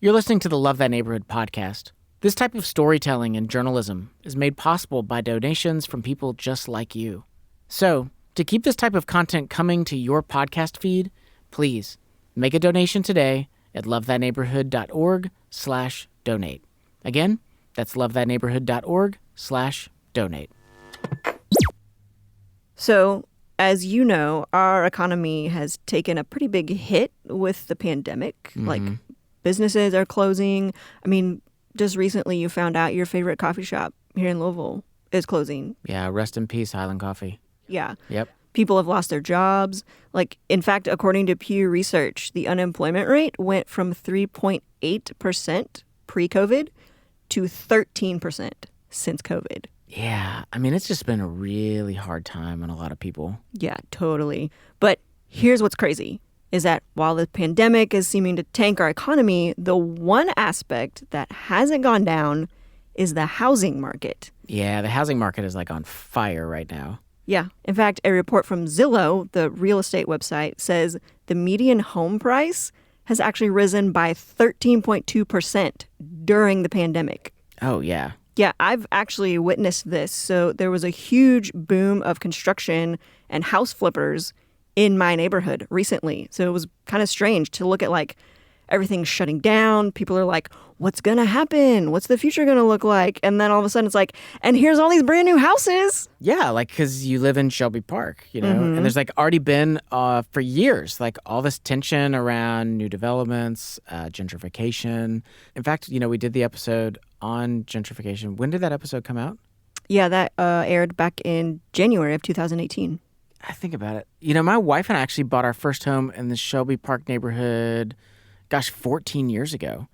You're listening to the Love That Neighborhood podcast. This type of storytelling and journalism is made possible by donations from people just like you. So, to keep this type of content coming to your podcast feed, please make a donation today at lovethatneighborhood.org/donate. Again, that's lovethatneighborhood.org/donate. So, as you know, our economy has taken a pretty big hit with the pandemic. Like, businesses are closing. I mean, just recently you found out your favorite coffee shop here in Louisville is closing. Yeah, rest in peace, Highland Coffee. Yeah. Yep. People have lost their jobs. Like, in fact, according to Pew Research, the unemployment rate went from 3.8% pre-COVID to 13% since COVID. Yeah, I mean, it's just been a really hard time on a lot of people. Yeah, totally. But here's what's crazy, is that while the pandemic is seeming to tank our economy, the one aspect that hasn't gone down is the housing market. Yeah, the housing market is like on fire right now. Yeah. In fact, a report from Zillow, the real estate website, says the median home price has actually risen by 13.2% during the pandemic. Oh, yeah. Yeah, I've actually witnessed this. So there was a huge boom of construction and house flippers in my neighborhood recently. So it was kind of strange to look at like everything shutting down. People are like, what's going to happen? What's the future going to look like? And then all of a sudden it's like, and here's all these brand new houses. Yeah, like because you live in Shelby Park, you know, and there's like already been for years, like all this tension around new developments, gentrification. In fact, you know, we did the episode on gentrification. When did that episode come out? Yeah, that aired back in January of 2018. I think about it. You know, my wife and I actually bought our first home in the Shelby Park neighborhood, 14 years ago.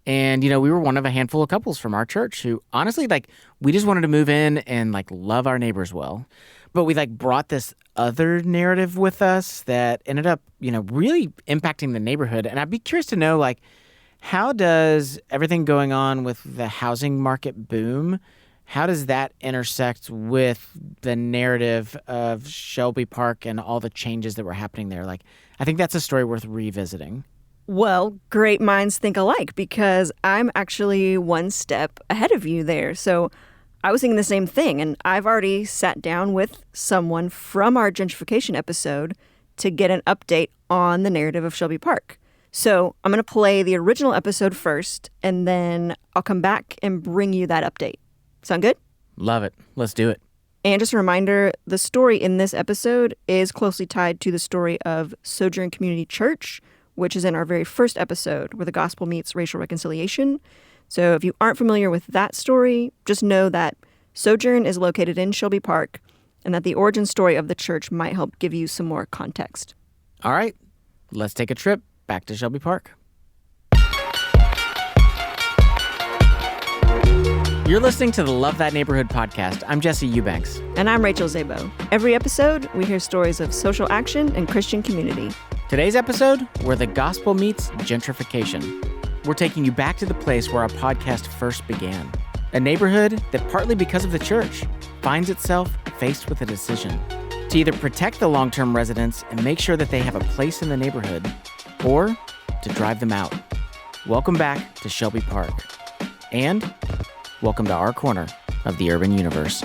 And, you know, we were one of a handful of couples from our church who honestly, like, we just wanted to move in and, like, love our neighbors well. But we, like, brought this other narrative with us that ended up, you know, really impacting the neighborhood. And I'd be curious to know, like, how does everything going on with the housing market boom, how does that intersect with the narrative of Shelby Park and all the changes that were happening there? Like, I think that's a story worth revisiting. Well, great minds think alike, because I'm actually one step ahead of you there. So I was thinking the same thing, and I've already sat down with someone from our gentrification episode to get an update on the narrative of Shelby Park. So I'm going to play the original episode first, and then I'll come back and bring you that update. Sound good? Love it. Let's do it. And just a reminder, the story in this episode is closely tied to the story of Sojourn Community Church, which is in our very first episode, where the gospel meets racial reconciliation. So if you aren't familiar with that story, just know that Sojourn is located in Shelby Park, and that the origin story of the church might help give you some more context. All right, let's take a trip back to Shelby Park. You're listening to the Love That Neighborhood podcast. I'm Jesse Eubanks. And I'm Rachel Zabo. Every episode, we hear stories of social action and Christian community. Today's episode, where the gospel meets gentrification. We're taking you back to the place where our podcast first began. A neighborhood that, partly because of the church, finds itself faced with a decision to either protect the long-term residents and make sure that they have a place in the neighborhood, or to drive them out. Welcome back to Shelby Park. And welcome to our corner of the urban universe.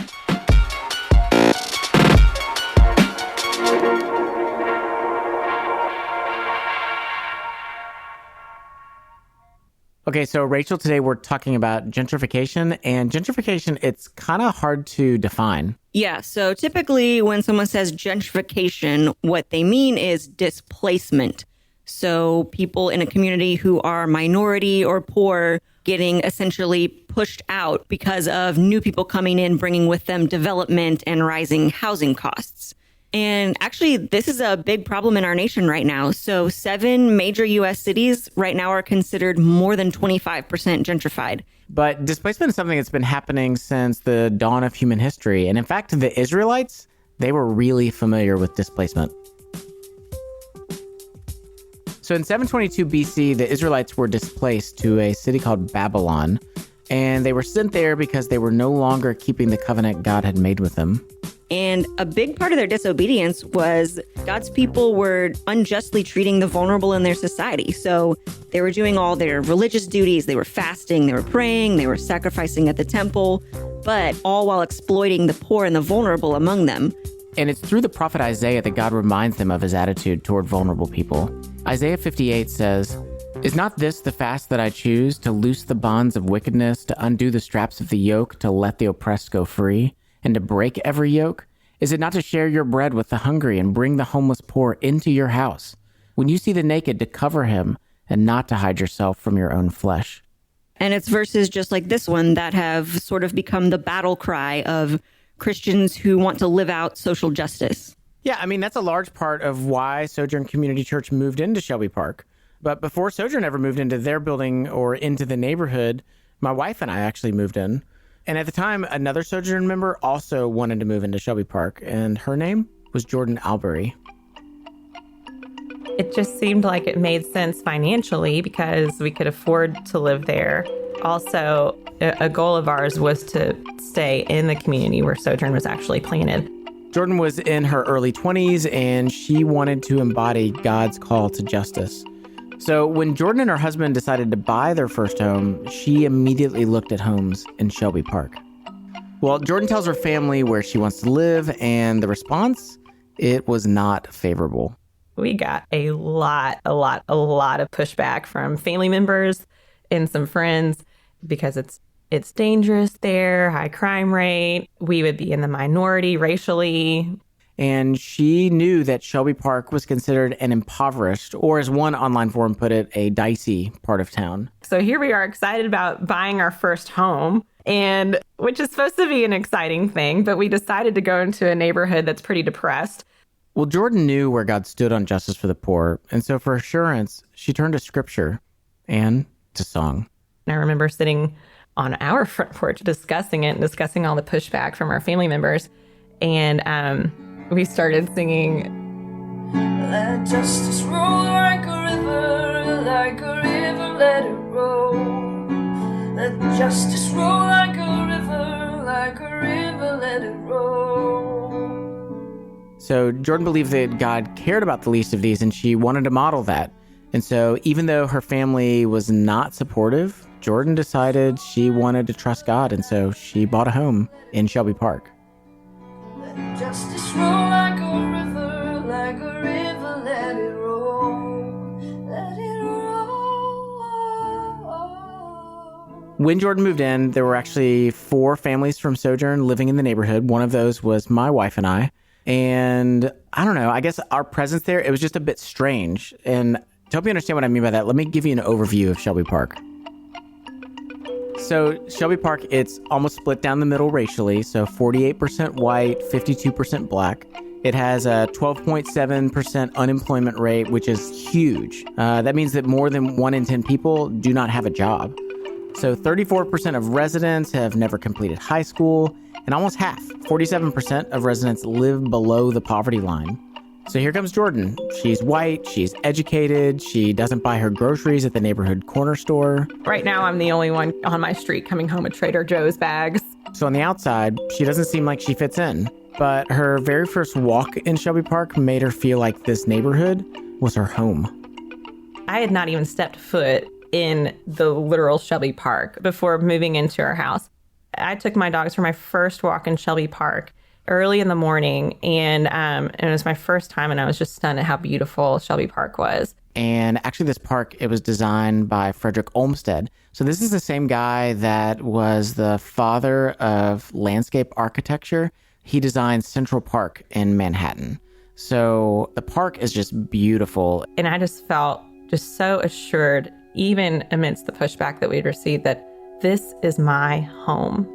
Okay, so Rachel, today we're talking about gentrification, and gentrification, it's kind of hard to define. Yeah, so typically when someone says gentrification, what they mean is displacement. So people in a community who are minority or poor getting essentially pushed out because of new people coming in, bringing with them development and rising housing costs. And actually, this is a big problem in our nation right now. So 7 major U.S. cities right now are considered more than 25% gentrified. But displacement is something that's been happening since the dawn of human history. And in fact, the Israelites, they were really familiar with displacement. So in 722 BC, the Israelites were displaced to a city called Babylon. And they were sent there because they were no longer keeping the covenant God had made with them. And a big part of their disobedience was God's people were unjustly treating the vulnerable in their society. So they were doing all their religious duties. They were fasting, they were praying, they were sacrificing at the temple, but all while exploiting the poor and the vulnerable among them. And it's through the prophet Isaiah that God reminds them of his attitude toward vulnerable people. Isaiah 58 says, "Is not this the fast that I choose, to loose the bonds of wickedness, to undo the straps of the yoke, to let the oppressed go free, and to break every yoke? Is it not to share your bread with the hungry and bring the homeless poor into your house? When you see the naked, to cover him and not to hide yourself from your own flesh." And it's verses just like this one that have sort of become the battle cry of Christians who want to live out social justice. Yeah, I mean, that's a large part of why Sojourn Community Church moved into Shelby Park. But before Sojourn ever moved into their building or into the neighborhood, my wife and I actually moved in. And at the time, another Sojourn member also wanted to move into Shelby Park, and her name was Jordan Albury. It just seemed like it made sense financially because we could afford to live there. Also, a goal of ours was to stay in the community where Sojourn was actually planted. Jordan was in her early 20s, and she wanted to embody God's call to justice. So when Jordan and her husband decided to buy their first home, she immediately looked at homes in Shelby Park. Well, Jordan tells her family where she wants to live, and the response, it was not favorable. We got a lot of pushback from family members and some friends because it's dangerous there, high crime rate. We would be in the minority racially. And she knew that Shelby Park was considered an impoverished, or as one online forum put it, a dicey part of town. So here we are excited about buying our first home, and which is supposed to be an exciting thing, but we decided to go into a neighborhood that's pretty depressed. Well, Jordan knew where God stood on justice for the poor, and so for assurance, she turned to scripture and to song. And I remember sitting on our front porch discussing it and discussing all the pushback from our family members, and we started singing, "Let justice roll like a river, let it roll. Let justice roll like a river, let it roll." So Jordan believed that God cared about the least of these, and she wanted to model that. And so even though her family was not supportive, Jordan decided she wanted to trust God, and so she bought a home in Shelby Park. Let justice roll like a river, let it roll, let it roll. When Jordan moved in, there were actually 4 families from Sojourn living in the neighborhood. One of those was my wife and I. And I don't know, I guess our presence there, it was just a bit strange. And to help you understand what I mean by that, let me give you an overview of Shelby Park. So Shelby Park, it's almost split down the middle racially. So 48% white, 52% black. It has a 12.7% unemployment rate, which is huge. That means that more than 1 in 10 people do not have a job. So 34% of residents have never completed high school, and almost half, 47% of residents live below the poverty line. So here comes Jordan. She's white, she's educated, she doesn't buy her groceries at the neighborhood corner store. Right now, I'm the only one on my street coming home with Trader Joe's bags. So on the outside, she doesn't seem like she fits in. But her very first walk in Shelby Park made her feel like this neighborhood was her home. I had not even stepped foot in the literal Shelby Park before moving into our house. I took my dogs for my first walk in Shelby Park early in the morning, and it was my first time, and I was just stunned at how beautiful Shelby Park was. And actually this park, it was designed by Frederick Olmsted. So this is the same guy that was the father of landscape architecture. He designed Central Park in Manhattan. So the park is just beautiful. And I just felt just so assured, even amidst the pushback that we'd received, that this is my home.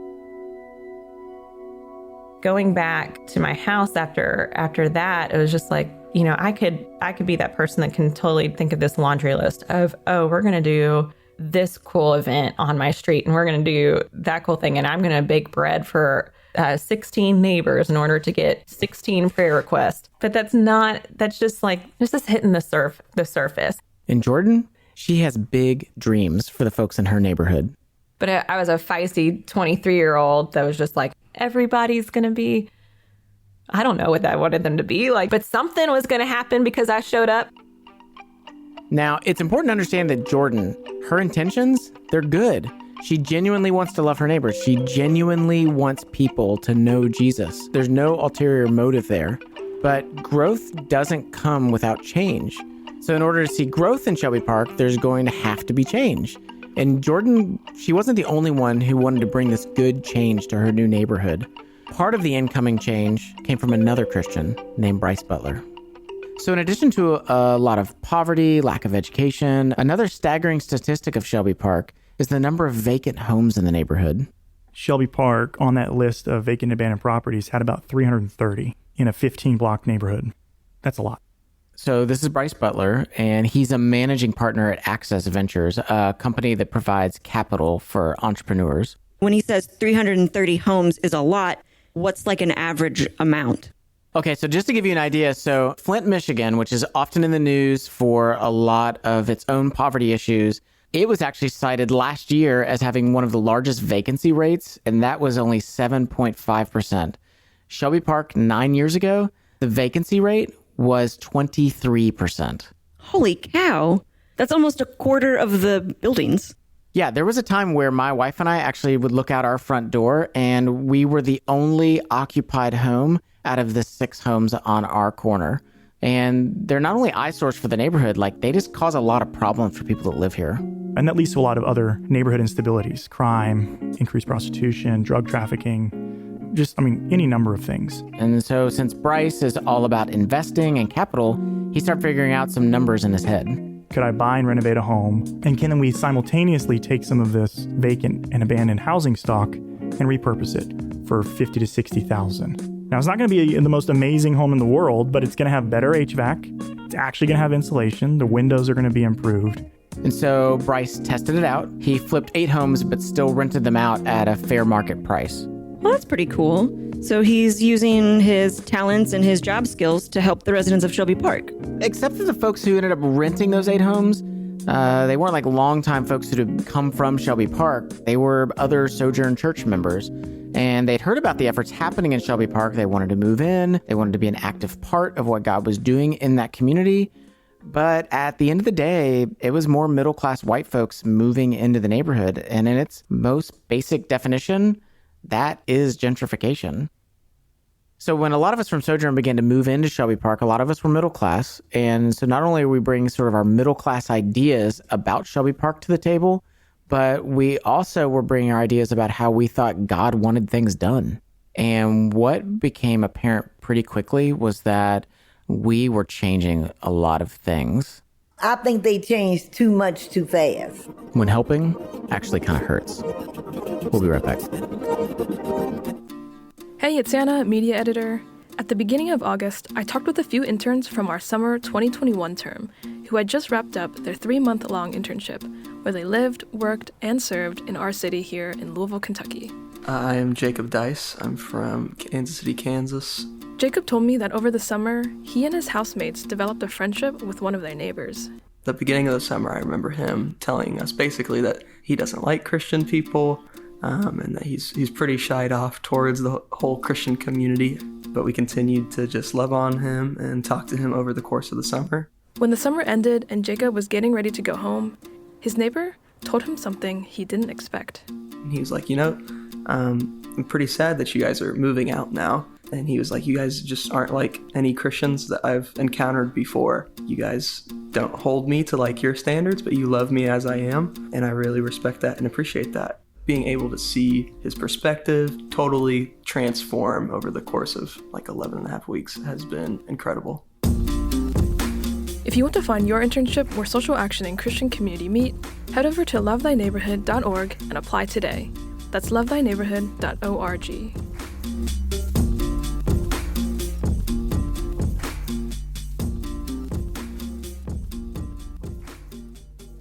Going back to my house after that, it was just like, you know, I could be that person that can totally think of this laundry list of, oh, we're going to do this cool event on my street, and we're going to do that cool thing, and I'm going to bake bread for 16 neighbors in order to get 16 prayer requests. But that's just hitting the surface. In Jordan, she has big dreams for the folks in her neighborhood. But I was a feisty 23-year-old that was just like, everybody's going to be I don't know what I wanted them to be like, but something was going to happen because I showed up. Now, it's important to understand that Jordan, her intentions, they're good. She genuinely wants to love her neighbors. She genuinely wants people to know Jesus. There's no ulterior motive there. But growth doesn't come without change. So in order to see growth in Shelby Park, there's going to have to be change. And Jordan, she wasn't the only one who wanted to bring this good change to her new neighborhood. Part of the incoming change came from another Christian named Bryce Butler. So in addition to a lot of poverty, lack of education, another staggering statistic of Shelby Park is the number of vacant homes in the neighborhood. Shelby Park, on that list of vacant abandoned properties, had about 330 in a 15-block neighborhood. That's a lot. So this is Bryce Butler, and he's a managing partner at Access Ventures, a company that provides capital for entrepreneurs. When he says 330 homes is a lot, what's like an average amount? Okay, so just to give you an idea, so Flint, Michigan, which is often in the news for a lot of its own poverty issues, it was actually cited last year as having one of the largest vacancy rates, and that was only 7.5%. Shelby Park 9 years ago, the vacancy rate was 23%. Holy cow. That's almost a quarter of the buildings. Yeah, there was a time where my wife and I actually would look out our front door and we were the only occupied home out of the 6 homes on our corner. And they're not only eyesores for the neighborhood, like they just cause a lot of problems for people that live here. And that leads to a lot of other neighborhood instabilities, crime, increased prostitution, drug trafficking, any number of things. And so since Bryce is all about investing and capital, he started figuring out some numbers in his head. Could I buy and renovate a home? And can we simultaneously take some of this vacant and abandoned housing stock and repurpose it for $50,000 to $60,000? Now, it's not going to be the most amazing home in the world, but it's going to have better HVAC. It's actually going to have insulation. The windows are going to be improved. And so Bryce tested it out. He flipped 8 homes, but still rented them out at a fair market price. Well, that's pretty cool. So he's using his talents and his job skills to help the residents of Shelby Park. Except for the folks who ended up renting those 8 homes, they weren't like longtime folks who had come from Shelby Park. They were other Sojourn Church members. And they'd heard about the efforts happening in Shelby Park. They wanted to move in. They wanted to be an active part of what God was doing in that community. But at the end of the day, it was more middle-class white folks moving into the neighborhood. And in its most basic definition, that is gentrification. So when a lot of us from Sojourn began to move into Shelby Park, a lot of us were middle class. And so not only are we bringing sort of our middle class ideas about Shelby Park to the table, but we also were bringing our ideas about how we thought God wanted things done. And what became apparent pretty quickly was that we were changing a lot of things. I think they changed too much too fast. When helping actually kind of hurts. We'll be right back. Hey, it's Anna, media editor. At the beginning of August, I talked with a few interns from our summer 2021 term who had just wrapped up their 3-month-long internship, where they lived, worked, and served in our city here in Louisville, Kentucky. I am Jacob Dice. I'm from Kansas City, Kansas. Jacob told me that over the summer, he and his housemates developed a friendship with one of their neighbors. The beginning of the summer, I remember him telling us basically that he doesn't like Christian people, and that he's pretty shied off towards the whole Christian community. But we continued to just love on him and talk to him over the course of the summer. When the summer ended and Jacob was getting ready to go home, his neighbor told him something he didn't expect. And he was like, I'm pretty sad that you guys are moving out now. And he was like, you guys just aren't like any Christians that I've encountered before. You guys don't hold me to like your standards, but you love me as I am. And I really respect that and appreciate that. Being able to see his perspective totally transform over the course of like 11 and a half weeks has been incredible. If you want to find your internship where social action and Christian community meet, head over to lovethyneighborhood.org and apply today. That's lovethyneighborhood.org.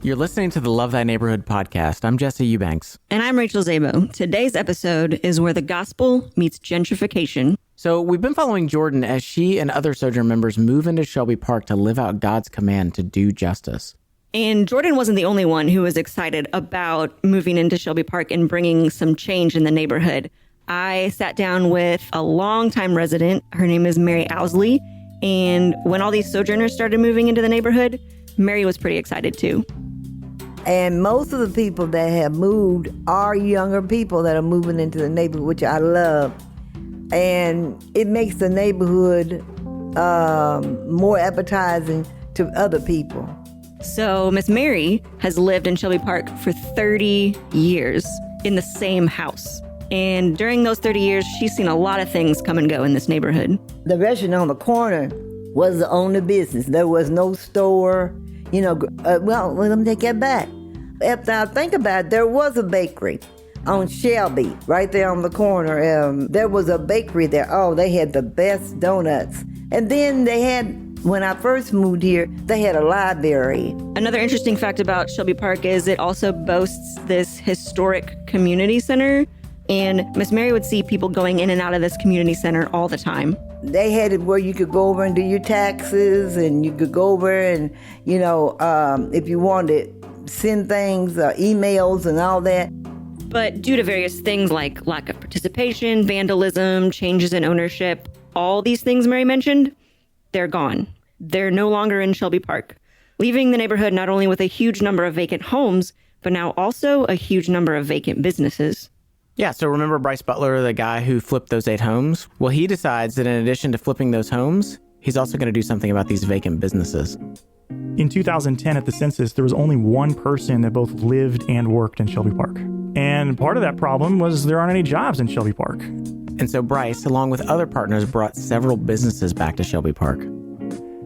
You're listening to the Love Thy Neighborhood podcast. I'm Jesse Eubanks. And I'm Rachel Zabo. Today's episode is where the gospel meets gentrification. So we've been following Jordan as she and other Sojourn members move into Shelby Park to live out God's command to do justice. And Jordan wasn't the only one who was excited about moving into Shelby Park and bringing some change in the neighborhood. I sat down with a longtime resident. Her name is Mary Owsley. And when all these sojourners started moving into the neighborhood, Mary was pretty excited too. And most of the people that have moved are younger people that are moving into the neighborhood, which I love. And it makes the neighborhood more appetizing to other people. So Miss Mary has lived in Shelby Park for 30 years in the same house. And during those 30 years, she's seen a lot of things come and go in this neighborhood. The restaurant on the corner was the only business. There was no store. Well, let me take that back. After I think about it, there was a bakery on Shelby, right there on the corner. There was a bakery there. Oh, they had the best donuts. And then they had, when I first moved here, they had a library. Another interesting fact about Shelby Park is it also boasts this historic community center. And Miss Mary would see people going in and out of this community center all the time. They had it where you could go over and do your taxes, and you could go over and, if you wanted to send things, emails and all that. But due to various things like lack of participation, vandalism, changes in ownership, all these things Mary mentioned, they're gone. They're no longer in Shelby Park, leaving the neighborhood not only with a huge number of vacant homes, but now also a huge number of vacant businesses. Yeah, so remember Bryce Butler, the guy who flipped those 8 homes? Well, he decides that in addition to flipping those homes, he's also going to do something about these vacant businesses. In 2010 at the census, there was only one person that both lived and worked in Shelby Park. And part of that problem was there aren't any jobs in Shelby Park. And so Bryce, along with other partners, brought several businesses back to Shelby Park.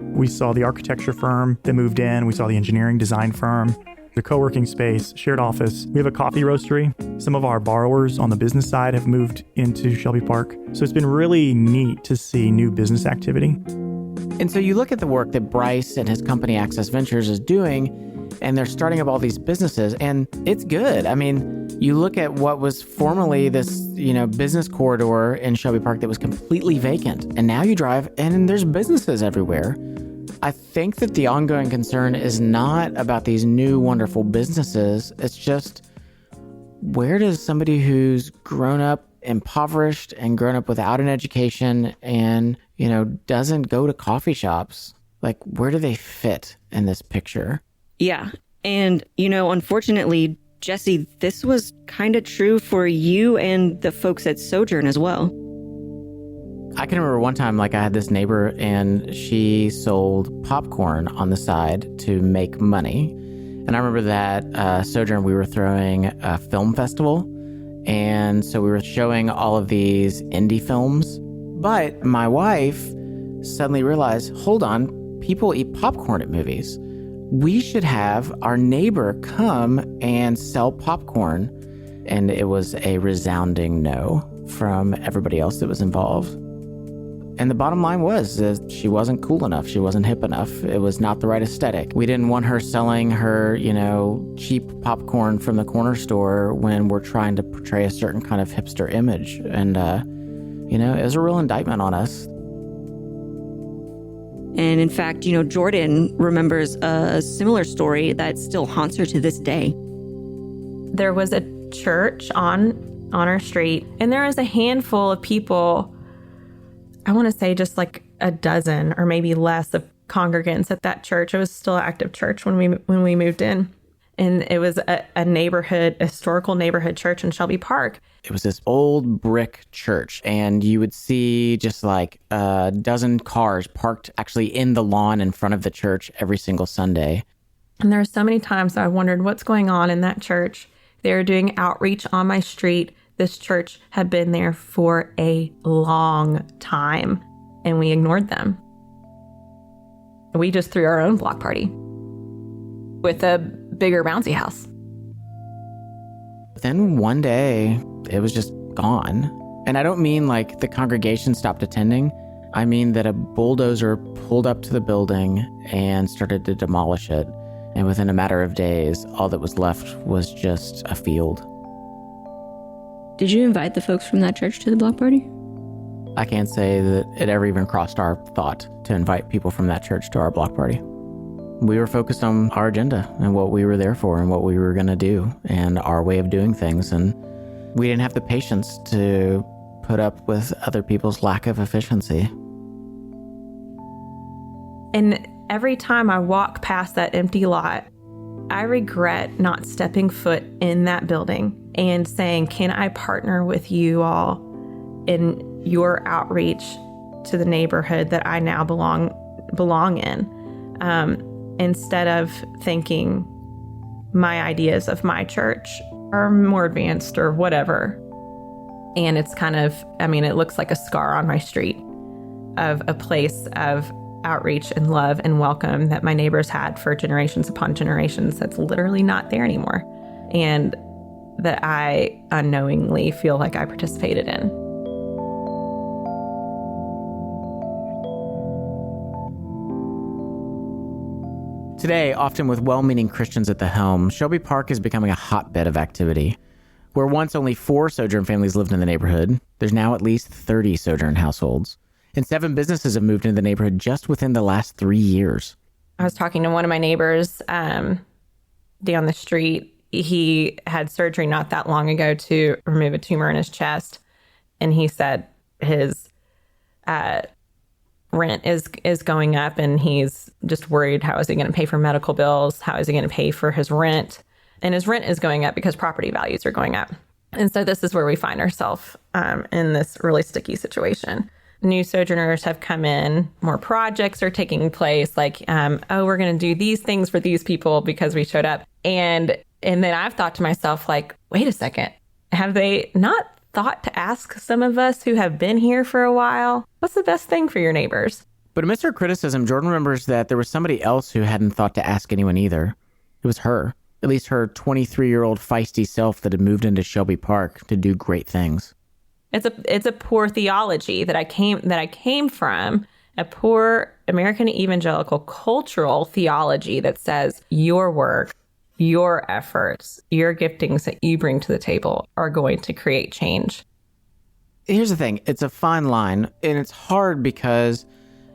We saw the architecture firm that moved in. We saw the engineering design firm, the co-working space, shared office. We have a coffee roastery. Some of our borrowers on the business side have moved into Shelby Park. So it's been really neat to see new business activity. And so you look at the work that Bryce and his company Access Ventures is doing, and they're starting up all these businesses, and it's good. I mean, you look at what was formerly this, business corridor in Shelby Park that was completely vacant, and now you drive and there's businesses everywhere. I think that the ongoing concern is not about these new wonderful businesses. It's just, where does somebody who's grown up impoverished and grown up without an education and, doesn't go to coffee shops, like, where do they fit in this picture? Yeah. And, unfortunately, Jesse, this was kind of true for you and the folks at Sojourn as well. I can remember one time, I had this neighbor and she sold popcorn on the side to make money. And I remember that Sojourn, we were throwing a film festival. And so we were showing all of these indie films. But my wife suddenly realized, hold on, people eat popcorn at movies. We should have our neighbor come and sell popcorn. And it was a resounding no from everybody else that was involved. And the bottom line was that she wasn't cool enough. She wasn't hip enough. It was not the right aesthetic. We didn't want her selling her, cheap popcorn from the corner store when we're trying to portray a certain kind of hipster image. And, it was a real indictment on us. And in fact, Jordan remembers a similar story that still haunts her to this day. There was a church on our street, and there was a handful of people, I want to say just like a dozen or maybe less of congregants at that church. It was still an active church when we moved in. And it was a historical neighborhood church in Shelby Park. It was this old brick church, and you would see just like a dozen cars parked actually in the lawn in front of the church every single Sunday. And there were so many times I wondered what's going on in that church. They were doing outreach on my street. This church had been there for a long time, and we ignored them. We just threw our own block party with a bigger bouncy house. Then one day, it was just gone. And I don't mean like the congregation stopped attending. I mean that a bulldozer pulled up to the building and started to demolish it. And within a matter of days, all that was left was just a field. Did you invite the folks from that church to the block party? I can't say that it ever even crossed our thought to invite people from that church to our block party. We were focused on our agenda and what we were there for and what we were going to do and our way of doing things. And we didn't have the patience to put up with other people's lack of efficiency. And every time I walk past that empty lot, I regret not stepping foot in that building and saying, can I partner with you all in your outreach to the neighborhood that I now belong in? Instead of thinking my ideas of my church are more advanced or whatever. And it's kind of, it looks like a scar on my street of a place of outreach and love and welcome that my neighbors had for generations upon generations that's literally not there anymore, and that I unknowingly feel like I participated in. Today, often with well-meaning Christians at the helm, Shelby Park is becoming a hotbed of activity. Where once only 4 Sojourn families lived in the neighborhood, there's now at least 30 Sojourn households. And 7 businesses have moved into the neighborhood just within the last 3 years. I was talking to one of my neighbors down the street. He had surgery not that long ago to remove a tumor in his chest. And he said his rent is going up, and he's just worried, how is he going to pay for medical bills? How is he going to pay for his rent? And his rent is going up because property values are going up. And so this is where we find ourselves in this really sticky situation. New Sojourners have come in, more projects are taking place, like, we're going to do these things for these people because we showed up. And then I've thought to myself, like, wait a second, have they not thought to ask some of us who have been here for a while, what's the best thing for your neighbors? But amidst her criticism, Jordan remembers that there was somebody else who hadn't thought to ask anyone either. It was her, at least her 23-year-old feisty self that had moved into Shelby Park to do great things. It's a poor theology that I came from, a poor American evangelical cultural theology that says your work, your efforts, your giftings that you bring to the table are going to create change. Here's the thing. It's a fine line, and it's hard because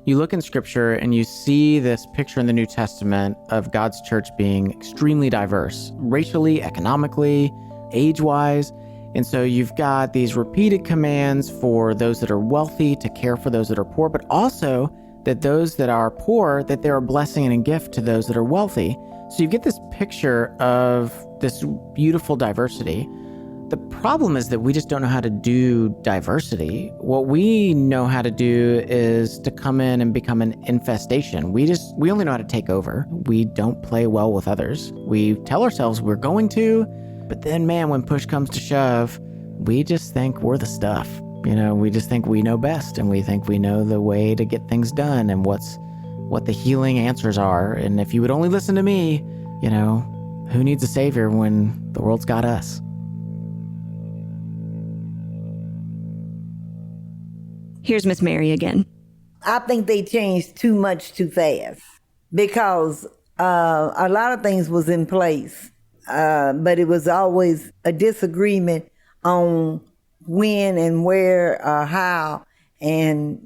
you look in Scripture and you see this picture in the New Testament of God's church being extremely diverse, racially, economically, age-wise. And so you've got these repeated commands for those that are wealthy to care for those that are poor, but also that those that are poor, that they're a blessing and a gift to those that are wealthy. So you get this picture of this beautiful diversity. The problem is that we just don't know how to do diversity. What we know how to do is to come in and become an infestation. We only know how to take over. We don't play well with others. We tell ourselves we're going to, but then, man, when push comes to shove, we just think we're the stuff. We just think we know best, and we think we know the way to get things done and what the healing answers are. And if you would only listen to me, who needs a savior when the world's got us? Here's Miss Mary again. I think they changed too much too fast because a lot of things was in place. But it was always a disagreement on when and where or how. And,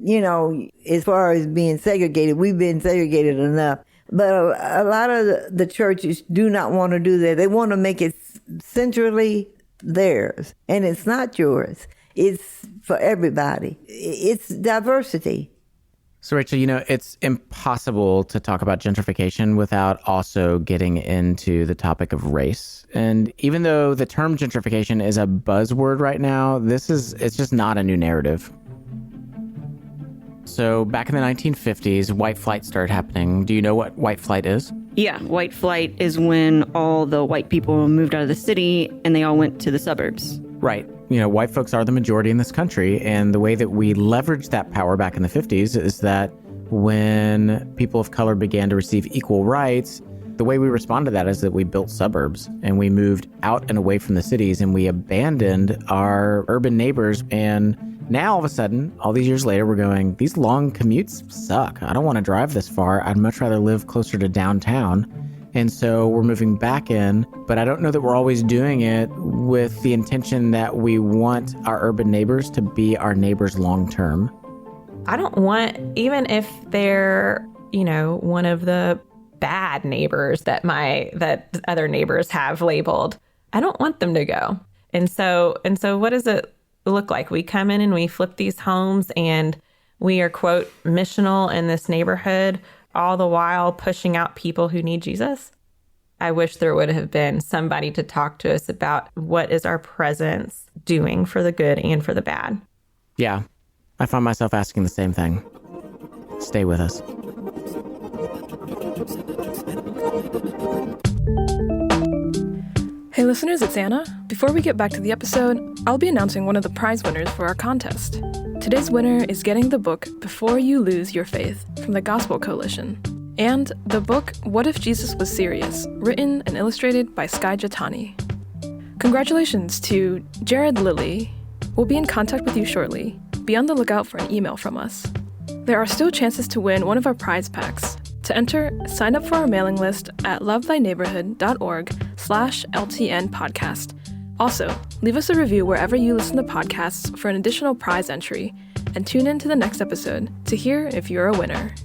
as far as being segregated, we've been segregated enough. But a lot of the churches do not want to do that. They want to make it centrally theirs. And it's not yours. It's for everybody. It's diversity. So, Rachel, it's impossible to talk about gentrification without also getting into the topic of race. And even though the term gentrification is a buzzword right now, it's just not a new narrative. So back in the 1950s, white flight started happening. Do you know what white flight is? Yeah, white flight is when all the white people moved out of the city and they all went to the suburbs. Right. White folks are the majority in this country. And the way that we leveraged that power back in the 50s is that when people of color began to receive equal rights, the way we responded to that is that we built suburbs and we moved out and away from the cities and we abandoned our urban neighbors. And now all of a sudden, all these years later, we're going, these long commutes suck. I don't want to drive this far. I'd much rather live closer to downtown. And so we're moving back in, but I don't know that we're always doing it with the intention that we want our urban neighbors to be our neighbors long term. I don't want, even if they're, one of the bad neighbors that other neighbors have labeled, I don't want them to go. And so what does it look like? We come in and we flip these homes and we are, quote, missional in this neighborhood, all the while pushing out people who need Jesus. I wish there would have been somebody to talk to us about what is our presence doing for the good and for the bad. Yeah, I find myself asking the same thing. Stay with us. Hey listeners, it's Anna. Before we get back to the episode, I'll be announcing one of the prize winners for our contest. Today's winner is getting the book Before You Lose Your Faith from the Gospel Coalition, and the book What If Jesus Was Serious, written and illustrated by Sky Jatani. Congratulations to Jared Lilly. We'll be in contact with you shortly. Be on the lookout for an email from us. There are still chances to win one of our prize packs. To enter, sign up for our mailing list at lovethyneighborhood.org/LTN podcast. Also, leave us a review wherever you listen to podcasts for an additional prize entry, and tune in to the next episode to hear if you're a winner.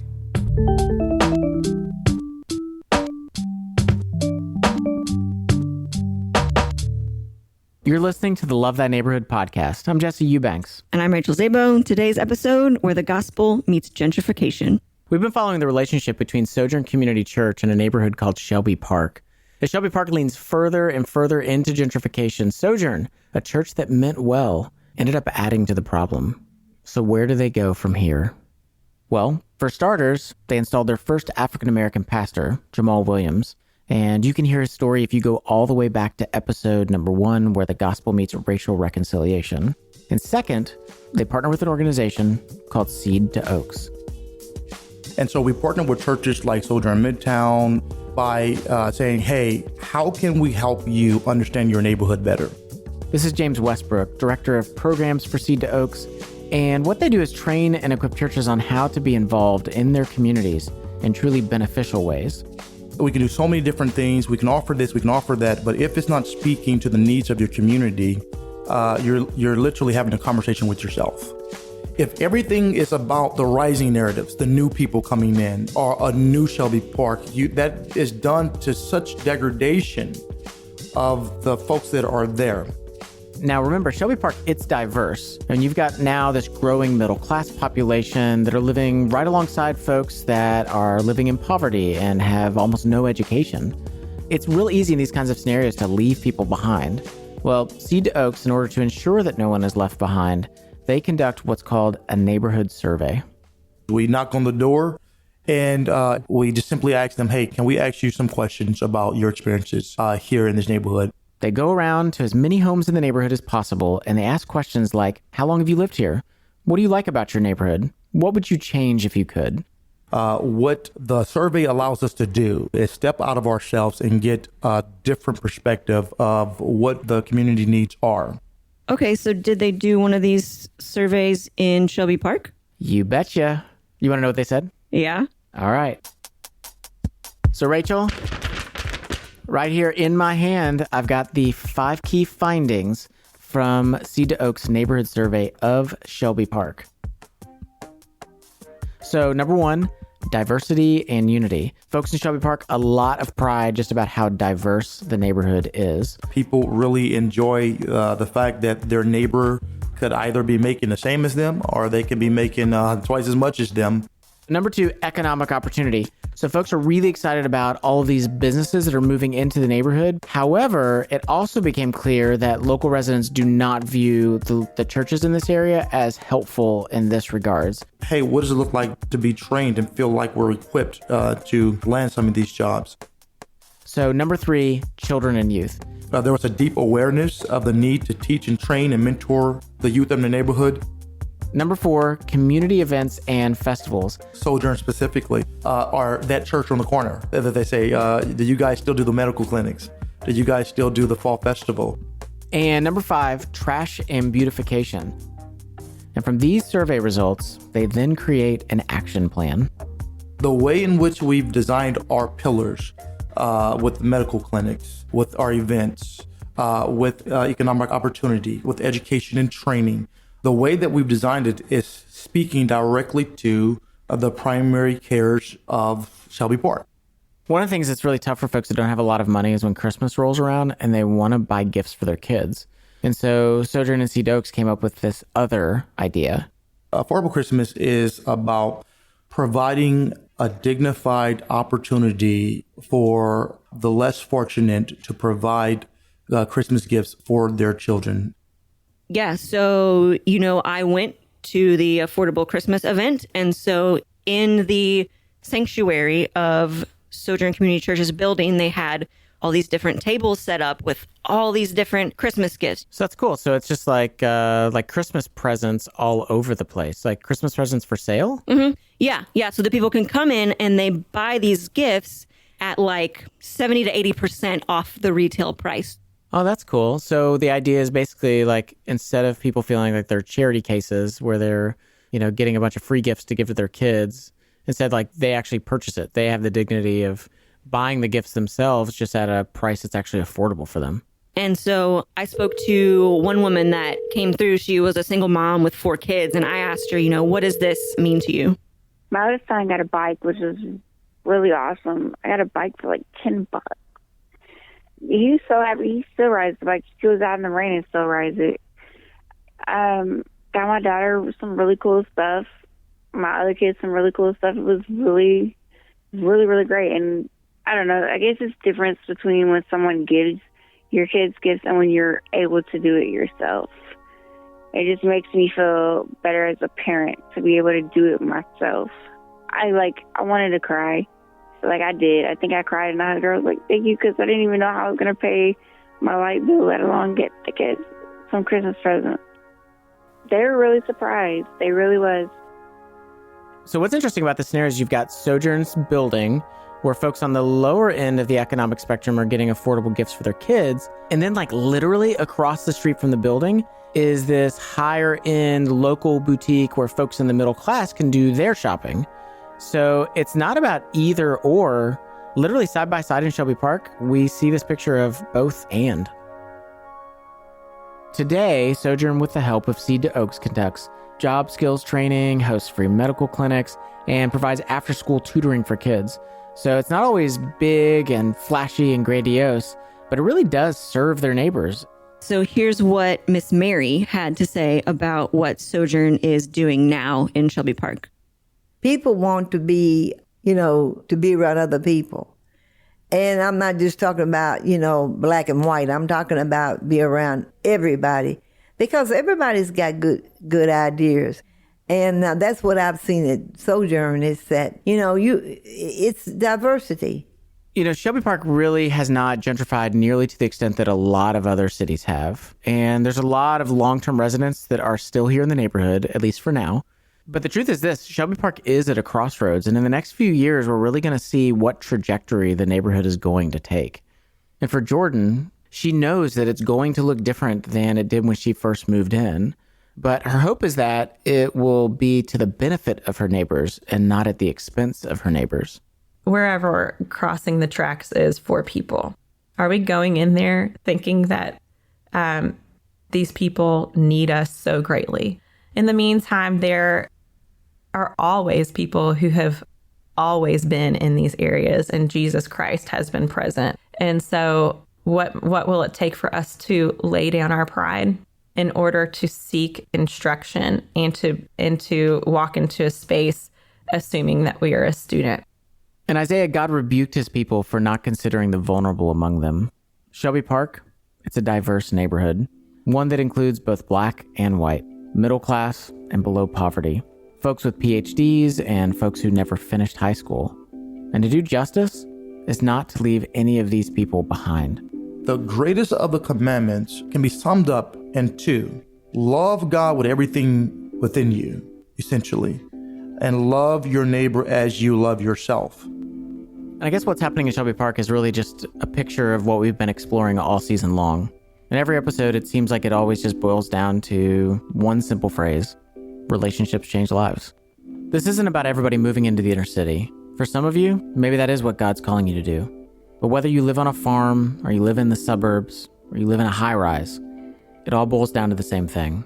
You're listening to the Love Thy Neighborhood podcast. I'm Jesse Eubanks. And I'm Rachel Zabo. Today's episode, where the gospel meets gentrification. We've been following the relationship between Sojourn Community Church and a neighborhood called Shelby Park. As Shelby Park leans further and further into gentrification, Sojourn, a church that meant well, ended up adding to the problem. So where do they go from here? Well, for starters, they installed their first African-American pastor, Jamal Williams. And you can hear his story if you go all the way back to episode number 1, where the gospel meets racial reconciliation. And second, they partner with an organization called Seed to Oaks. And so we partner with churches like Sojourn Midtown by saying, hey, how can we help you understand your neighborhood better? This is James Westbrook, Director of Programs for Seed to Oaks. And what they do is train and equip churches on how to be involved in their communities in truly beneficial ways. We can do so many different things. We can offer this, we can offer that. But if it's not speaking to the needs of your community, you're literally having a conversation with yourself. If everything is about the rising narratives, the new people coming in, or a new Shelby Park, that is done to such degradation of the folks that are there. Now, remember, Shelby Park, it's diverse. And you've got now this growing middle-class population that are living right alongside folks that are living in poverty and have almost no education. It's real easy in these kinds of scenarios to leave people behind. Well, Seed to Oaks, in order to ensure that no one is left behind, they conduct what's called a neighborhood survey. We knock on the door and we just simply ask them, hey, can we ask you some questions about your experiences here in this neighborhood? They go around to as many homes in the neighborhood as possible, and they ask questions like, how long have you lived here? What do you like about your neighborhood? What would you change if you could? What the survey allows us to do is step out of ourselves and get a different perspective of what the community needs are. Okay, so did they do one of these surveys in Shelby Park? You betcha. You want to know what they said? Yeah. All right. So, Rachel, right here in my hand, I've got the 5 key findings from Seed to Oaks neighborhood survey of Shelby Park. So, number 1, diversity and unity. Folks in Shelby Park, a lot of pride just about how diverse the neighborhood is. People really enjoy the fact that their neighbor could either be making the same as them or they could be making twice as much as them. Number 2, economic opportunity. So folks are really excited about all of these businesses that are moving into the neighborhood. However, it also became clear that local residents do not view the churches in this area as helpful in this regards. Hey, what does it look like to be trained and feel like we're equipped to land some of these jobs? So number 3, children and youth. There was a deep awareness of the need to teach and train and mentor the youth in the neighborhood. Number 4, community events and festivals. Sojourn specifically, are that church on the corner that they say, do you guys still do the medical clinics? Do you guys still do the fall festival? And number 5, trash and beautification. And from these survey results, they then create an action plan. The way in which we've designed our pillars with medical clinics, with our events, with economic opportunity, with education and training, the way that we've designed it is speaking directly to the primary cares of Shelby Park. One of the things that's really tough for folks that don't have a lot of money is when Christmas rolls around and they want to buy gifts for their kids. And so Sojourn and Seed Oaks came up with this other idea. Affordable Christmas is about providing a dignified opportunity for the less fortunate to provide Christmas gifts for their children. Yeah. So, I went to the Affordable Christmas event. And so in the sanctuary of Sojourn Community Church's building, they had all these different tables set up with all these different Christmas gifts. So that's cool. So it's just like Christmas presents all over the place, like Christmas presents for sale? Mm-hmm. Yeah. So the people can come in and they buy these gifts at like 70 to 80% off the retail price. Oh, that's cool. So the idea is basically like, instead of people feeling like they're charity cases where they're, getting a bunch of free gifts to give to their kids, instead, like, they actually purchase it. They have the dignity of buying the gifts themselves, just at a price that's actually affordable for them. And so I spoke to one woman that came through. She was a single mom with 4 kids. And I asked her, what does this mean to you? My other son got a bike, which is really awesome. I got a bike for like $10. He's so happy. He still rides the bike. He goes out in the rain and still rides it. Got my daughter some really cool stuff. My other kids some really cool stuff. It was really, really, really great. And I don't know, I guess it's the difference between when someone gives your kids gifts and when you're able to do it yourself. It just makes me feel better as a parent to be able to do it myself. I wanted to cry. So I did. I think I cried and I was like, thank you, because I didn't even know how I was going to pay my light bill, let alone get the kids some Christmas presents. They were really surprised. They really was. So what's interesting about this scenario is you've got Sojourn's building, where folks on the lower end of the economic spectrum are getting affordable gifts for their kids. And then literally across the street from the building is this higher end local boutique where folks in the middle class can do their shopping. So it's not about either or. Literally side by side in Shelby Park, we see this picture of both and. Today, Sojourn, with the help of Seed to Oaks, conducts job skills training, hosts free medical clinics, and provides after-school tutoring for kids. So it's not always big and flashy and grandiose, but it really does serve their neighbors. So here's what Miss Mary had to say about what Sojourn is doing now in Shelby Park. People want to be, to be around other people. And I'm not just talking about, black and white. I'm talking about be around everybody, because everybody's got good ideas. And that's what I've seen at Sojourn is that, it's diversity. Shelby Park really has not gentrified nearly to the extent that a lot of other cities have. And there's a lot of long-term residents that are still here in the neighborhood, at least for now. But the truth is this, Shelby Park is at a crossroads. And in the next few years, we're really going to see what trajectory the neighborhood is going to take. And for Jordan, she knows that it's going to look different than it did when she first moved in. But her hope is that it will be to the benefit of her neighbors and not at the expense of her neighbors. Wherever crossing the tracks is for people, are we going in there thinking that these people need us so greatly? In the meantime, there are always people who have always been in these areas, and Jesus Christ has been present. And so what will it take for us to lay down our pride in order to seek instruction and to walk into a space assuming that we are a student? In Isaiah, God rebuked his people for not considering the vulnerable among them. Shelby Park, it's a diverse neighborhood, one that includes both black and white, middle class and below poverty, folks with PhDs and folks who never finished high school. And to do justice is not to leave any of these people behind. The greatest of the commandments can be summed up in 2. Love God with everything within you, essentially, and love your neighbor as you love yourself. And I guess what's happening in Shelby Park is really just a picture of what we've been exploring all season long. In every episode, it seems like it always just boils down to one simple phrase: relationships change lives. This isn't about everybody moving into the inner city. For some of you, maybe that is what God's calling you to do. But whether you live on a farm, or you live in the suburbs, or you live in a high-rise, it all boils down to the same thing.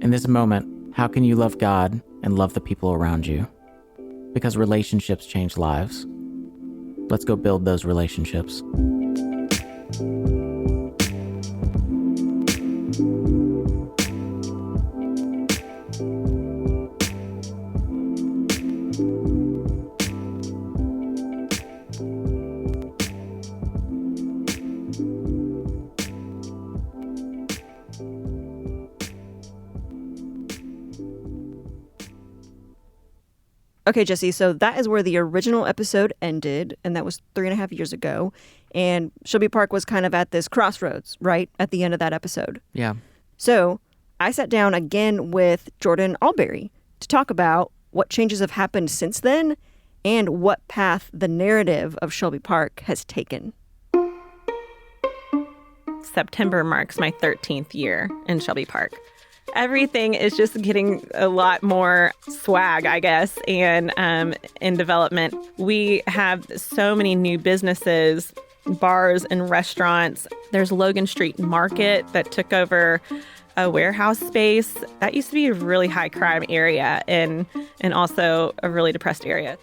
In this moment, how can you love God and love the people around you? Because relationships change lives. Let's go build those relationships. Okay, Jesse, so that is where the original episode ended, and that was 3.5 years ago. And Shelby Park was kind of at this crossroads, right, at the end of that episode. Yeah. So I sat down again with Jordan Alberry to talk about what changes have happened since then and what path the narrative of Shelby Park has taken. September marks my 13th year in Shelby Park. Everything is just getting a lot more swag, I guess, and in development. We have so many new businesses, bars and restaurants. There's Logan Street Market that took over a warehouse space. That used to be a really high crime area and also a really depressed area.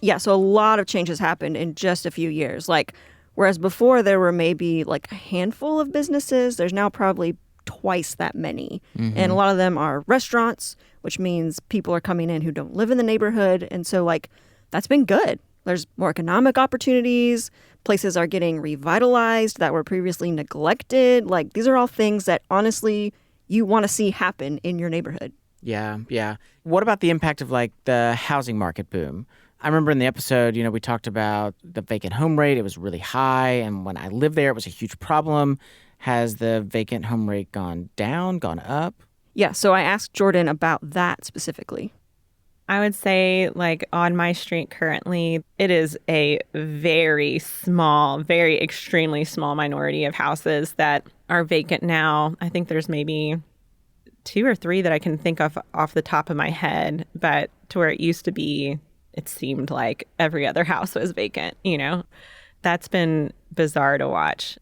Yeah, so a lot of changes happened in just a few years. Like, whereas before there were maybe like a handful of businesses, there's now probably twice that many. And a lot of them are restaurants, which means people are coming in who don't live in the neighborhood. And so like that's been good. There's more economic opportunities. Places are getting revitalized that were previously neglected. Like these are all things that honestly you want to see happen in your neighborhood. Yeah, yeah. What about the impact of like the housing market boom? I remember in the episode, we talked about the vacant home rate. It was really high. And when I lived there, it was a huge problem. Has the vacant home rate gone down, gone up? Yeah, so I asked Jordan about that specifically. I would say, like, on my street currently, it is a very small, very extremely small minority of houses that are vacant now. I think there's maybe 2 or 3 that I can think of off the top of my head, but to where it used to be, it seemed like every other house was vacant, That's been bizarre to watch.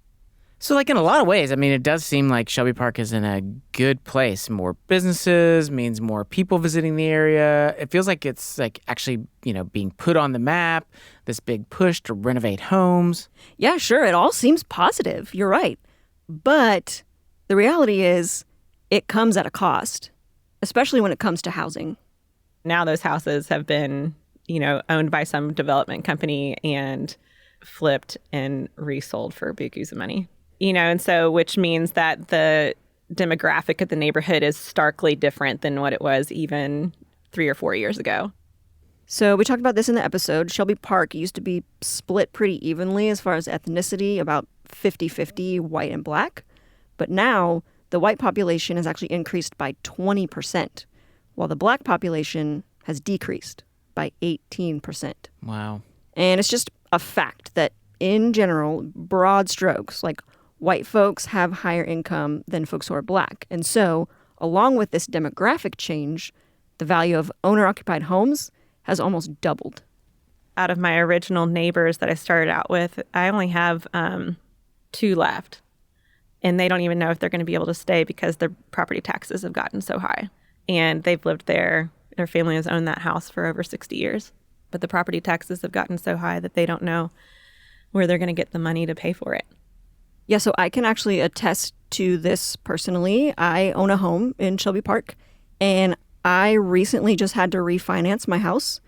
So, like, in a lot of ways, I mean, it does seem like Shelby Park is in a good place. More businesses means more people visiting the area. It feels like it's, like, actually, being put on the map, this big push to renovate homes. Yeah, sure. It all seems positive. You're right. But the reality is it comes at a cost, especially when it comes to housing. Now those houses have been, owned by some development company and flipped and resold for bukus of money. And so which means that the demographic of the neighborhood is starkly different than what it was even 3 or 4 years ago. So we talked about this in the episode. Shelby Park used to be split pretty evenly as far as ethnicity, about 50-50 white and black. But now the white population has actually increased by 20%, while the black population has decreased by 18%. Wow. And it's just a fact that in general, broad strokes, like white folks have higher income than folks who are black. And so, along with this demographic change, the value of owner-occupied homes has almost doubled. Out of my original neighbors that I started out with, I only have 2 left. And they don't even know if they're going to be able to stay because their property taxes have gotten so high. And they've lived there. Their family has owned that house for over 60 years. But the property taxes have gotten so high that they don't know where they're going to get the money to pay for it. Yeah, so I can actually attest to this personally. I own a home in Shelby Park, and I recently just had to refinance my house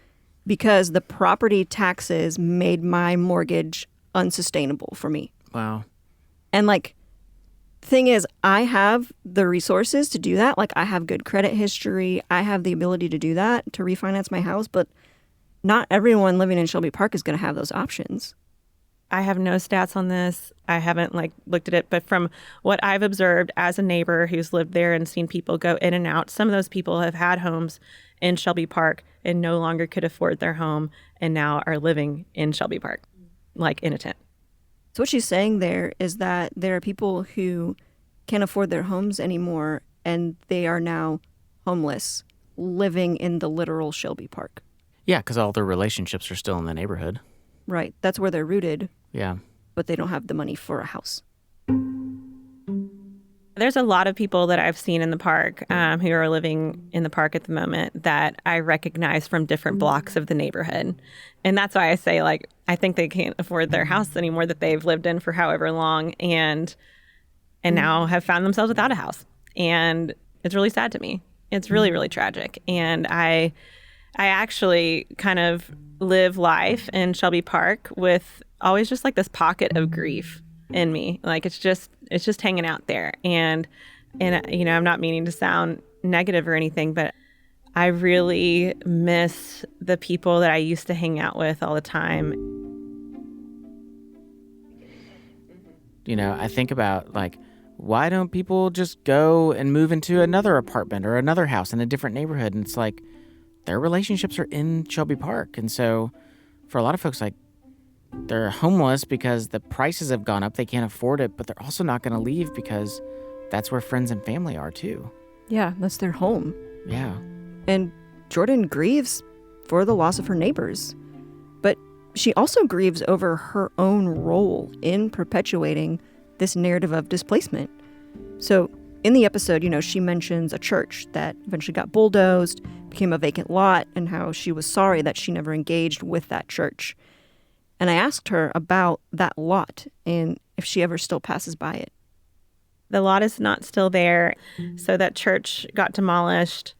because the property taxes made my mortgage unsustainable for me. Wow. And thing is, I have the resources to do that. Like, I have good credit history. I have the ability to do that, to refinance my house, but not everyone living in Shelby Park is going to have those options. I have no stats on this. I haven't looked at it, but from what I've observed as a neighbor who's lived there and seen people go in and out, some of those people have had homes in Shelby Park and no longer could afford their home and now are living in Shelby Park, in a tent. So what she's saying there is that there are people who can't afford their homes anymore and they are now homeless, living in the literal Shelby Park. Yeah, because all their relationships are still in the neighborhood. Right. That's where they're rooted. Yeah. But they don't have the money for a house. There's a lot of people that I've seen in the park who are living in the park at the moment that I recognize from different blocks of the neighborhood. And that's why I say, I think they can't afford their house anymore that they've lived in for however long and now have found themselves without a house. And it's really sad to me. It's really, really tragic. And I actually kind of live life in Shelby Park with always just this pocket of grief in me. It's just hanging out there. And I'm not meaning to sound negative or anything, but I really miss the people that I used to hang out with all the time. You know, I think about like, why don't people just go and move into another apartment or another house in a different neighborhood? And it's like, their relationships are in Shelby Park. And so for a lot of folks, like, they're homeless because the prices have gone up. They can't afford it, but they're also not going to leave because that's where friends and family are too. Yeah, that's their home. Yeah. And Jordan grieves for the loss of her neighbors. But she also grieves over her own role in perpetuating this narrative of displacement. So in the episode, she mentions a church that eventually got bulldozed, became a vacant lot, and how she was sorry that she never engaged with that church. And I asked her about that lot and if she ever still passes by it. The lot is not still there. So that church got demolished,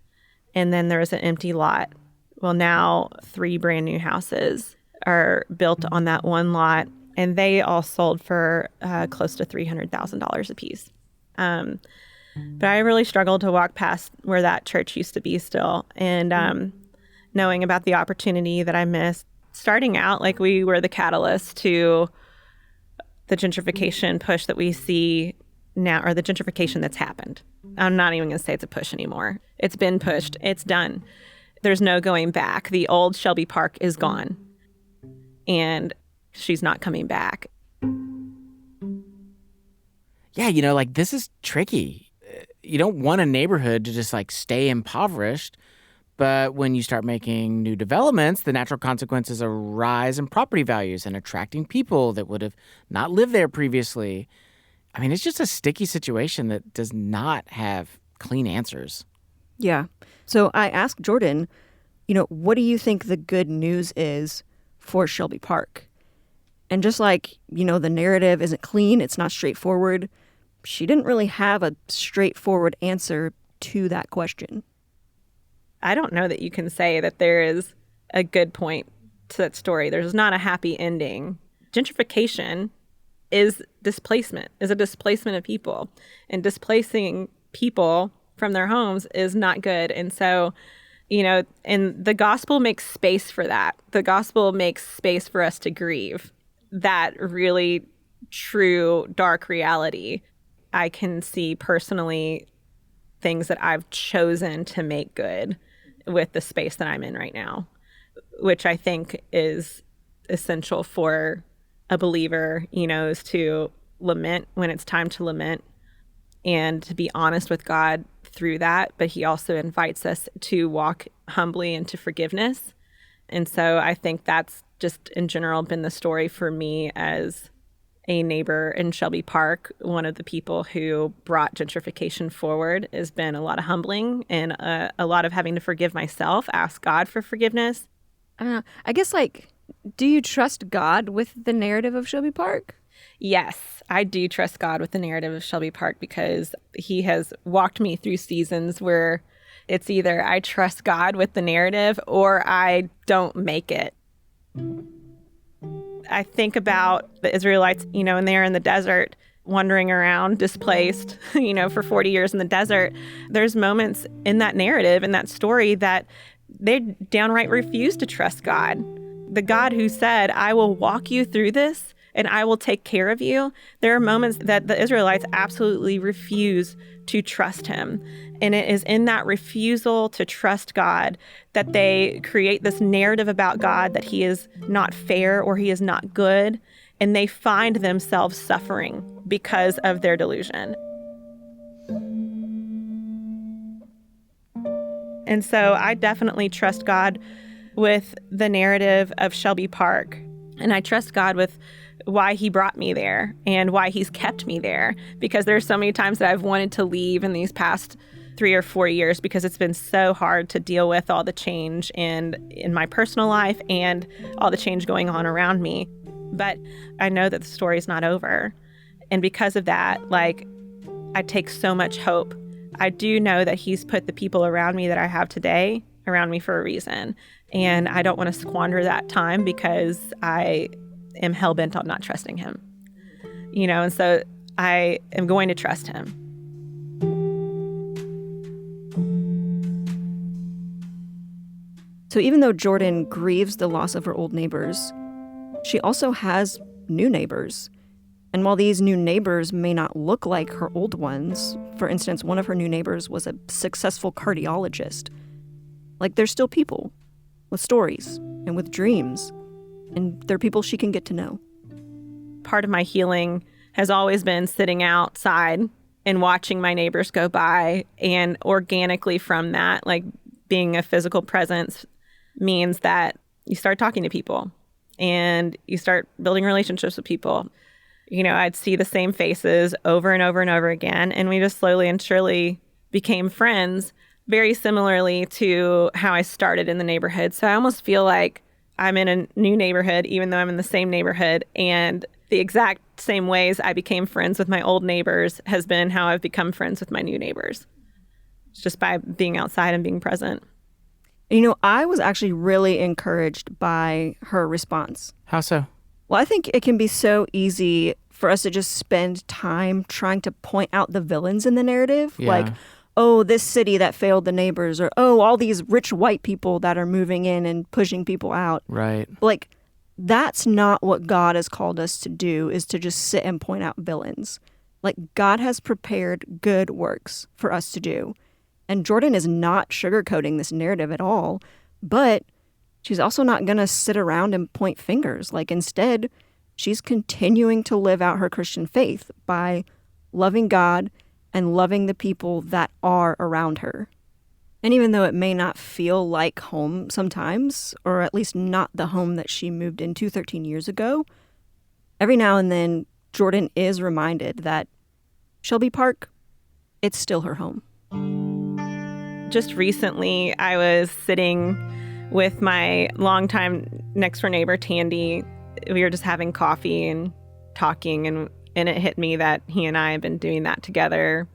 and then there was an empty lot. Well, now 3 brand new houses are built on that one lot, and they all sold for close to $300,000 a piece. But I really struggled to walk past where that church used to be still, and knowing about the opportunity that I missed. Starting out, like, we were the catalyst to the gentrification push that we see now, or the gentrification that's happened. I'm not even going to say it's a push anymore. It's been pushed. It's done. There's no going back. The old Shelby Park is gone, and she's not coming back. Yeah, like, this is tricky. You don't want a neighborhood to just, like, stay impoverished. But when you start making new developments, the natural consequences are a rise in property values and attracting people that would have not lived there previously. I mean, it's just a sticky situation that does not have clean answers. Yeah. So I asked Jordan, what do you think the good news is for Shelby Park? And just like, the narrative isn't clean, it's not straightforward, she didn't really have a straightforward answer to that question. I don't know that you can say that there is a good point to that story. There's not a happy ending. Gentrification is a displacement of people. And displacing people from their homes is not good. And so, and the gospel makes space for that. The gospel makes space for us to grieve that really true dark reality. I can see personally things that I've chosen to make good with the space that I'm in right now, which I think is essential for a believer, is to lament when it's time to lament and to be honest with God through that. But he also invites us to walk humbly into forgiveness. And so I think that's just in general been the story for me as a neighbor in Shelby Park. One of the people who brought gentrification forward has been a lot of humbling and a lot of having to forgive myself, ask God for forgiveness. I don't know. I guess, do you trust God with the narrative of Shelby Park? Yes, I do trust God with the narrative of Shelby Park because he has walked me through seasons where it's either I trust God with the narrative or I don't make it. I think about the Israelites, and they're in the desert wandering around displaced, for 40 years in the desert. There's moments in that narrative, in that story, that they downright refuse to trust God. The God who said, I will walk you through this and I will take care of you. There are moments that the Israelites absolutely refuse to trust him. And it is in that refusal to trust God that they create this narrative about God that he is not fair or he is not good. And they find themselves suffering because of their delusion. And so I definitely trust God with the narrative of Shelby Park. And I trust God with why he brought me there and why he's kept me there, because there's so many times that I've wanted to leave in these past 3 or 4 years because it's been so hard to deal with all the change in my personal life and all the change going on around me. But I know that the story is not over. And because of that, I take so much hope. I do know that he's put the people around me that I have today around me for a reason. And I don't want to squander that time because I am hell-bent on not trusting him. And so I am going to trust him. So even though Jordan grieves the loss of her old neighbors, she also has new neighbors. And while these new neighbors may not look like her old ones, for instance, one of her new neighbors was a successful cardiologist, like they're still people with stories and with dreams, and they're people she can get to know. Part of my healing has always been sitting outside and watching my neighbors go by, and organically from that, like being a physical presence means that you start talking to people and you start building relationships with people. You know, I'd see the same faces over and over and over again, and we just slowly and surely became friends, very similarly to how I started in the neighborhood. So I almost feel like I'm in a new neighborhood, even though I'm in the same neighborhood, and the exact same ways I became friends with my old neighbors has been how I've become friends with my new neighbors. It's just by being outside and being present. You know, I was actually really encouraged by her response. How so? Well, I think it can be so easy for us to just spend time trying to point out the villains in the narrative. Yeah. Like, oh, this city that failed the neighbors, or oh, all these rich white people that are moving in and pushing people out. Right. Like, that's not what God has called us to do, is to just sit and point out villains. Like, God has prepared good works for us to do. And Jordan is not sugarcoating this narrative at all, but she's also not going to sit around and point fingers. Like, instead, she's continuing to live out her Christian faith by loving God and loving the people that are around her. And even though it may not feel like home sometimes, or at least not the home that she moved into 13 years ago, every now and then, Jordan is reminded that Shelby Park, it's still her home. Just recently, I was sitting with my longtime next-door neighbor, Tandy. We were just having coffee and talking, and it hit me that he and I have been doing that together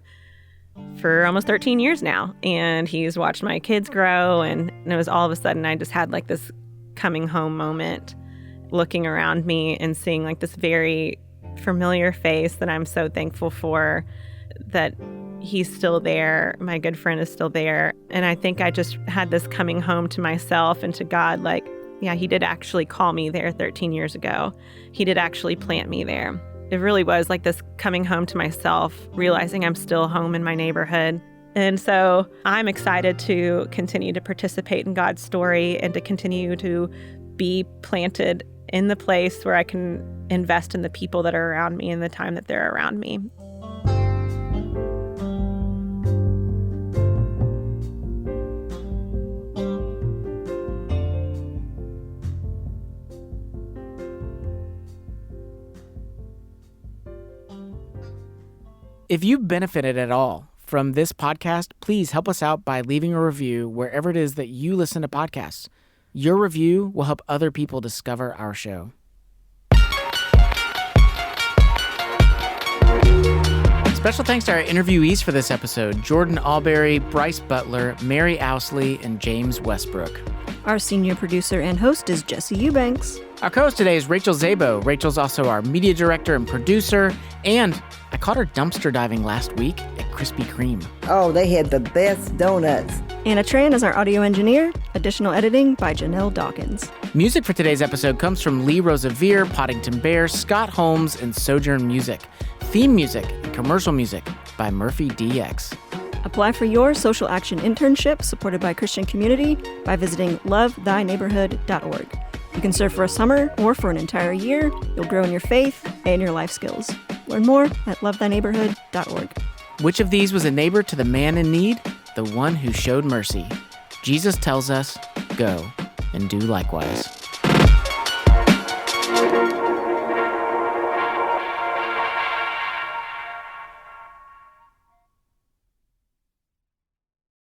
for almost 13 years now. And he's watched my kids grow, and it was all of a sudden I just had like this coming home moment, looking around me and seeing like this very familiar face that I'm so thankful for, that he's still there. My good friend is still there. And I think I just had this coming home to myself and to God, like, yeah, he did actually call me there 13 years ago. He did actually plant me there. It really was like this coming home to myself, realizing I'm still home in my neighborhood. And so I'm excited to continue to participate in God's story and to continue to be planted in the place where I can invest in the people that are around me in the time that they're around me. If you benefited at all from this podcast, please help us out by leaving a review wherever it is that you listen to podcasts. Your review will help other people discover our show. Special thanks to our interviewees for this episode, Jordan Alberry, Bryce Butler, Mary Owsley, and James Westbrook. Our senior producer and host is Jesse Eubanks. Our co-host today is Rachel Zabo. Rachel's also our media director and producer, and I caught her dumpster diving last week at Krispy Kreme. Oh, they had the best donuts. Anna Tran is our audio engineer. Additional editing by Janelle Dawkins. Music for today's episode comes from Lee Rosevere, Poddington Bear, Scott Holmes, and Sojourn Music. Theme music and commercial music by Murphy DX. Apply for your social action internship supported by Christian Community by visiting lovethyneighborhood.org. You can serve for a summer or for an entire year. You'll grow in your faith and your life skills. Learn more at lovethyneighborhood.org. Which of these was a neighbor to the man in need? The one who showed mercy. Jesus tells us, go and do likewise.